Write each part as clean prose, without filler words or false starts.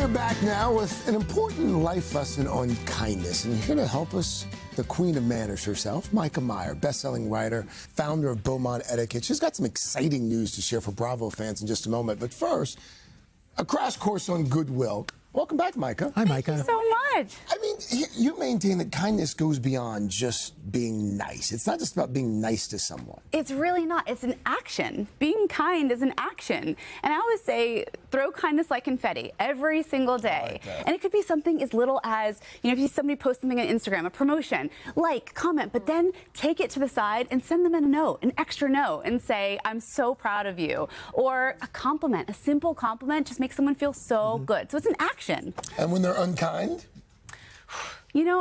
are back now with an important life lesson on kindness. And here to help us, the queen of manners herself, Myka Meier, bestselling writer, founder of Beaumont Etiquette. She's got some exciting news to share for Bravo fans in just a moment. But first, a crash course on goodwill. Welcome back, Myka. Hi, Myka. Thank you so much. I mean, you maintain that kindness goes beyond just being nice. It's not just about being nice to someone. It's really not. It's an action. Being kind is an action. And I always say, throw kindness like confetti every single day. And it could be something as little as, if you see somebody post something on Instagram, a promotion, like, comment, but then take it to the side and send them a note, an extra note, and say, I'm so proud of you. Or a compliment, a simple compliment just makes someone feel so good. So it's an action. And when they're unkind?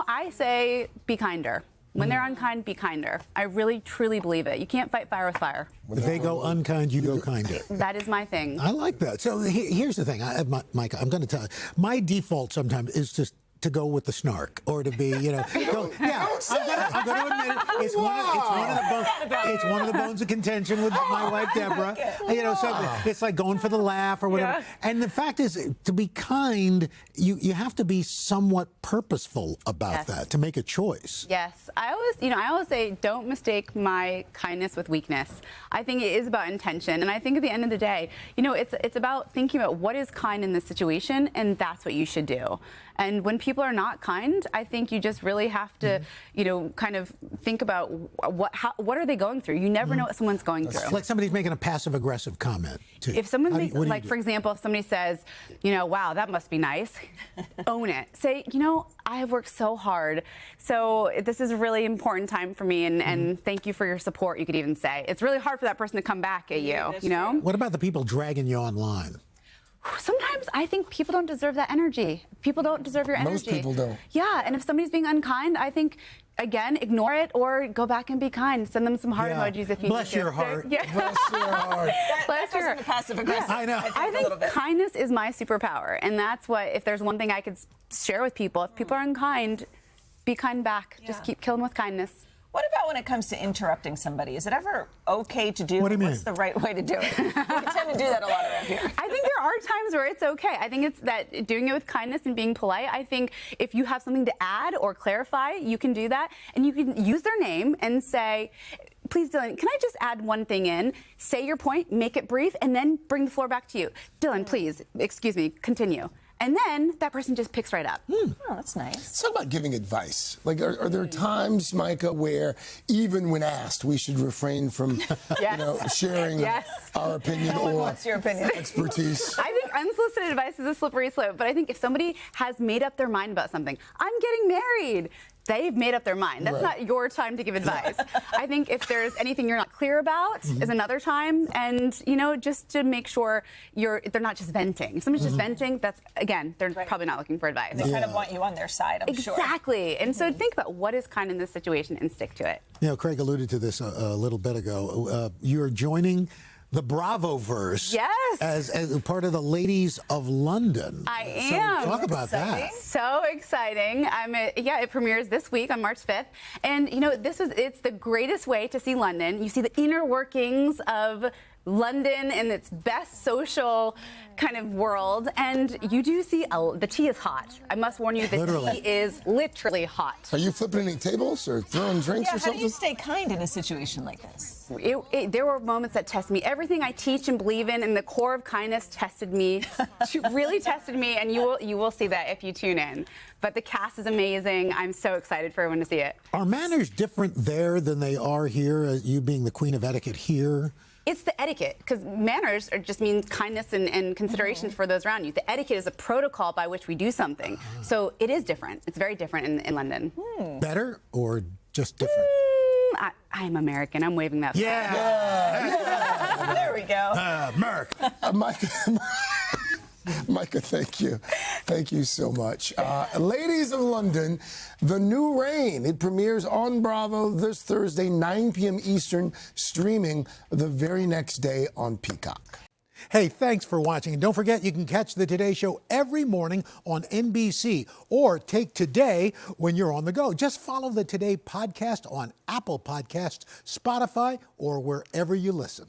I say be kinder. When they're unkind, be kinder. I really, truly believe it. You can't fight fire with fire. If they go unkind, you go kinder. That is my thing. I like that. So here's the thing, Myka, I'm going to tell you. My default sometimes is just to go with the snark, or to be, I'm going to admit it. It's one of the bones of contention with my wife Deborah. So it's like going for the laugh or whatever. Yeah. And the fact is, to be kind, you have to be somewhat purposeful about that to make a choice. Yes, I always say, don't mistake my kindness with weakness. I think it is about intention, and I think at the end of the day, it's about thinking about what is kind in this situation, and that's what you should do. And when people are not kind, I think you just really have to, kind of think about what are they going through. You never know what someone's going through. Like somebody's making a passive-aggressive comment. If someone, for example, if somebody says, wow, that must be nice, own it. Say, I have worked so hard, so this is a really important time for me, and thank you for your support, you could even say. It's really hard for that person to come back at you, What about the people dragging you online? Sometimes I think people don't deserve that energy. People don't deserve your energy. Most people don't. Yeah, and if somebody's being unkind, I think, again, ignore it or go back and be kind. Send them some heart emojis if you Bless need your to. heart. Bless your heart. Bless your heart. Passive aggressive. I know. I think kindness is my superpower, and that's what, if there's one thing I could share with people, if people are unkind, be kind back. Just keep killing with kindness. What about when it comes to interrupting somebody? Is it ever okay to do? What do you mean? What's the right way to do it? We tend to do that a lot around here. I think there are times where it's okay. I think it's that doing it with kindness and being polite. I think if you have something to add or clarify, you can do that. And you can use their name and say, please, Dylan, can I just add one thing in? Say your point, make it brief, and then bring the floor back to you. Dylan, please, excuse me, continue. And then that person just picks right up. Oh, that's nice. Let's talk about giving advice. Like, are there times, Myka, where even when asked, we should refrain from, sharing our opinion or what's your opinion? Expertise? I think unsolicited advice is a slippery slope, but I think if somebody has made up their mind about something, I'm getting married. They've made up their mind. That's not your time to give advice. I think if there's anything you're not clear about is another time, and just to make sure they're not just venting. If somebody's just venting, that's, again, they're probably not looking for advice. They kind of want you on their side, I'm sure. Exactly. And so think about what is kind in this situation and stick to it. Craig alluded to this a little bit ago. You're joining the Bravo-verse as part of the Ladies of London. I am. Talk about that. So exciting. It premieres this week on March 5th. And, it's the greatest way to see London. You see the inner workings of London and its best social kind of world, and you do see the tea is hot. I must warn you, the tea is literally hot. Are you flipping any tables or throwing drinks or something? How do you stay kind in a situation like this? There were moments that tested me. Everything I teach and believe in the core of kindness tested me, really tested me, and you will see that if you tune in. But the cast is amazing. I'm so excited for everyone to see it. Are manners different there than they are here, you being the queen of etiquette here? It's the etiquette, because manners just means kindness and consideration for those around you. The etiquette is a protocol by which we do something. So it is different. It's very different in London. Better or just different? I'm American. I'm waving that flag. Yeah. There we go. Merc. Myka, thank you. Thank you so much. Ladies of London, The New Reign. It premieres on Bravo this Thursday, 9 p.m. Eastern, streaming the very next day on Peacock. Hey, thanks for watching. And don't forget, you can catch the Today Show every morning on NBC or take Today when you're on the go. Just follow the Today podcast on Apple Podcasts, Spotify, or wherever you listen.